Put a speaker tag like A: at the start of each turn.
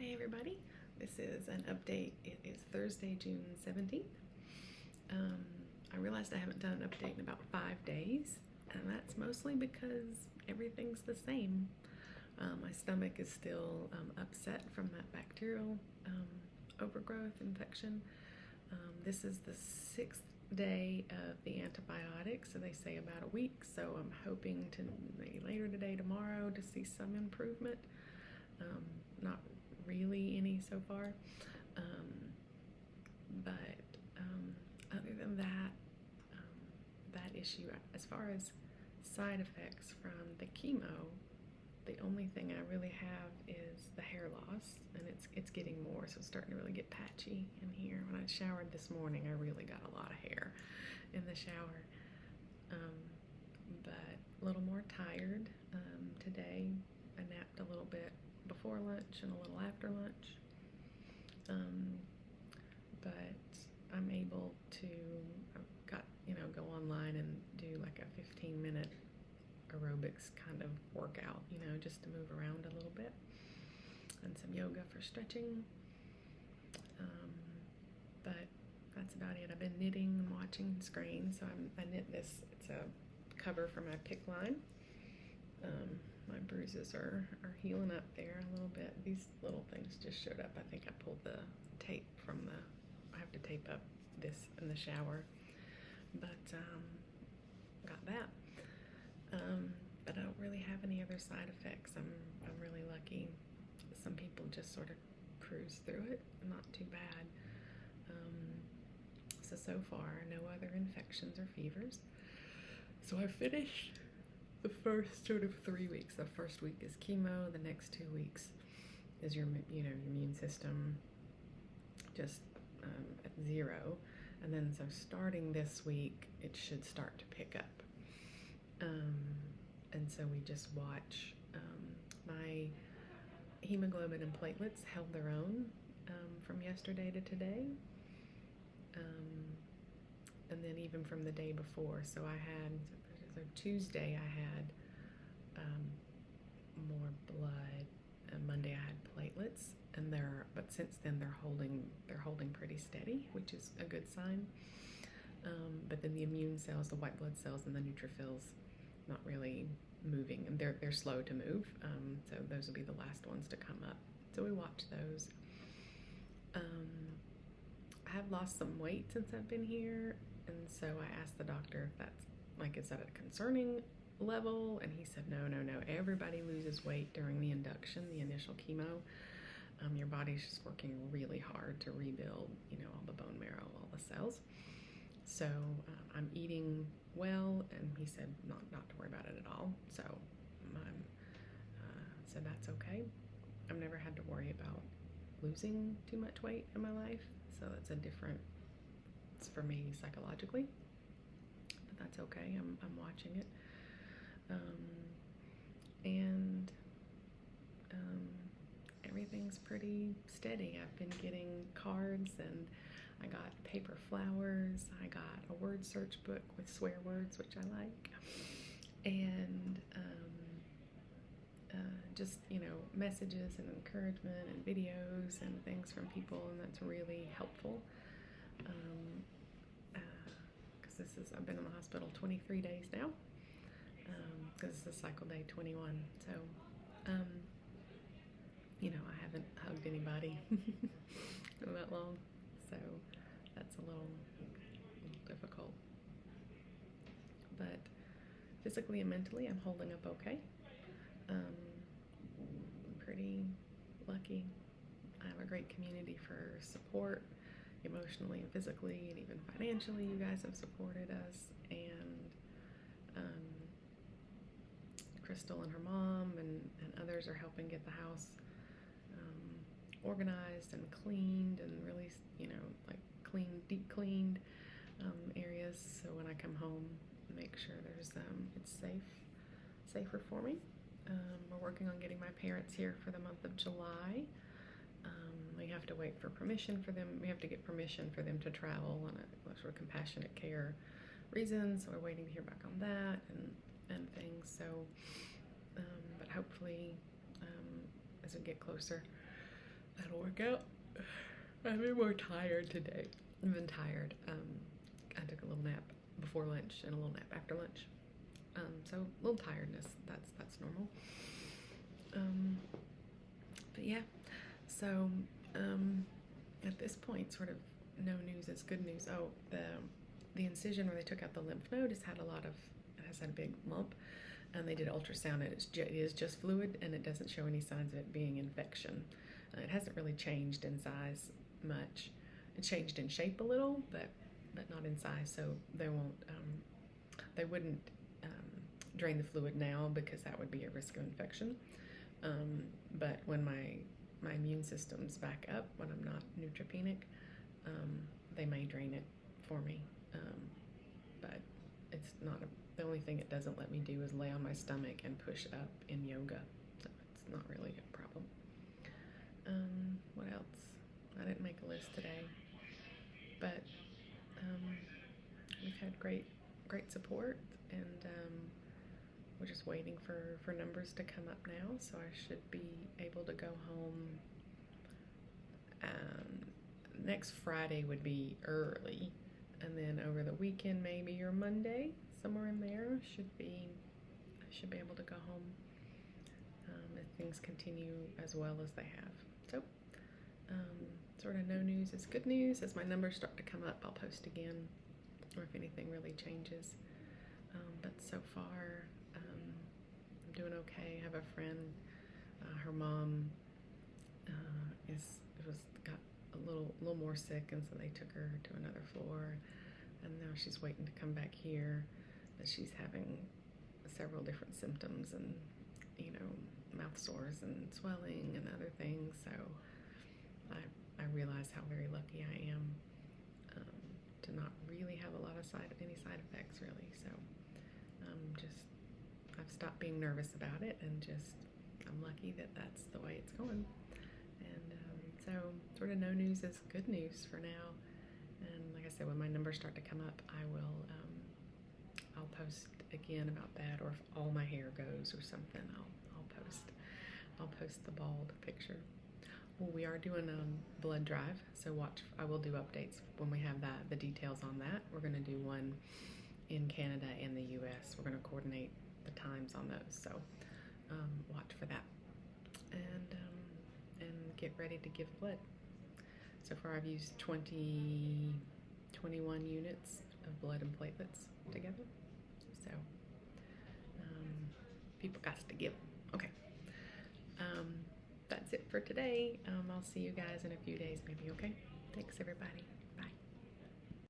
A: Hey everybody, this is an update. It is Thursday, June 17th. I realized I haven't done an update in about 5 days, and that's mostly because everything's the same. My stomach is still upset from that bacterial overgrowth infection. This is the 6th day of the antibiotics, so they say about a week, so I'm hoping to maybe later today, tomorrow, to see some improvement. Not really any so far, but other than that, that issue, as far as side effects from the chemo, the only thing I really have is the hair loss, and it's getting more, so it's starting to really get patchy in here. When I showered this morning, I really got a lot of hair in the shower, but a little more tired today. I napped a little bit before lunch and a little after lunch, but I'm able to go online and do like a 15-minute aerobics kind of workout, just to move around a little bit, and some yoga for stretching, but that's about it. I've been knitting and watching screens, so I knit this. It's a cover for my pick line. My bruises are healing up there a little bit. These little things just showed up. I think I pulled the tape from I have to tape up this in the shower, but got that. But I don't really have any other side effects. I'm really lucky. Some people just sort of cruise through it, not too bad. So far, no other infections or fevers. So I finished the first sort of 3 weeks. The first week is chemo. The next 2 weeks is your immune system just at zero. And then so starting this week, it should start to pick up. And so we just watch. My hemoglobin and platelets held their own from yesterday to today. And then even from the day before. So Tuesday I had more blood, and Monday I had platelets, but since then they're holding pretty steady, which is a good sign. But then the immune cells, the white blood cells, and the neutrophils, not really moving, and they're slow to move. So those will be the last ones to come up. So we watch those. I have lost some weight since I've been here, and so I asked the doctor if that's is that a concerning level, and he said no. Everybody loses weight during the induction, the initial chemo. Your body's just working really hard to rebuild, all the bone marrow, all the cells. So I'm eating well, and he said not to worry about it at all. So said that's okay. I've never had to worry about losing too much weight in my life, so that's it's for me psychologically. But that's okay. I'm watching it, and everything's pretty steady. I've been getting cards, and I got paper flowers. I got a word search book with swear words, which I like, and just messages and encouragement and videos and things from people, and that's really helpful. Because I've been in the hospital 23 days now, because this is cycle day 21. So, I haven't hugged anybody in that long, so that's a little difficult. But physically and mentally, I'm holding up okay. I'm pretty lucky. I have a great community for support, emotionally and physically, and even financially. You guys have supported us, and Crystal and her mom and others are helping get the house organized and cleaned, and really deep cleaned areas, so when I come home, make sure it's safer for me. We're working on getting my parents here for the month of July. We have to wait for permission for them. We have to get permission for them to travel on a sort of compassionate care reasons, so we're waiting to hear back on that and things. So, but hopefully, as we get closer, that'll work out. I've been more tired today. I've been tired. I took a little nap before lunch and a little nap after lunch. So a little tiredness. That's normal. But yeah. So at this point, sort of no news is good news. Oh, the incision where they took out the lymph node has had a big lump, and they did ultrasound, and it is just fluid, and it doesn't show any signs of it being infection. It hasn't really changed in size much. It changed in shape a little, but not in size. So they wouldn't drain the fluid now because that would be a risk of infection. But when my immune system's back up, when I'm not neutropenic, they may drain it for me. But it's not the only thing it doesn't let me do is lay on my stomach and push up in yoga. So it's not really a problem. What else? I didn't make a list today, but we've had great support, and we're just waiting for numbers to come up now, so I should be able to go home. Next Friday would be early, and then over the weekend, maybe, or Monday, somewhere in there, I should be able to go home if things continue as well as they have. So sort of no news is good news. As my numbers start to come up, I'll post again, or if anything really changes. But so far, I'm doing okay. I have a friend, her mom got a little more sick, and so they took her to another floor, and now she's waiting to come back here. But she's having several different symptoms, and mouth sores and swelling and other things. So I realize how very lucky I am to not really have a lot of any side effects, really. So I've stopped being nervous about it, and I'm lucky that that's the way it's going. And so sort of no news is good news for now. And like I said, when my numbers start to come up, I'll post again about that, or if all my hair goes or something, I'll post the bald picture. Well, we are doing a blood drive, so I will do updates when we have the details on that. We're going to do one in Canada and the US. We're going to coordinate the times on those, so watch for that. And get ready to give blood. So far I've used 21 units of blood and platelets together. So people got to give. Okay. That's it for today. I'll see you guys in a few days maybe, okay? Thanks, everybody.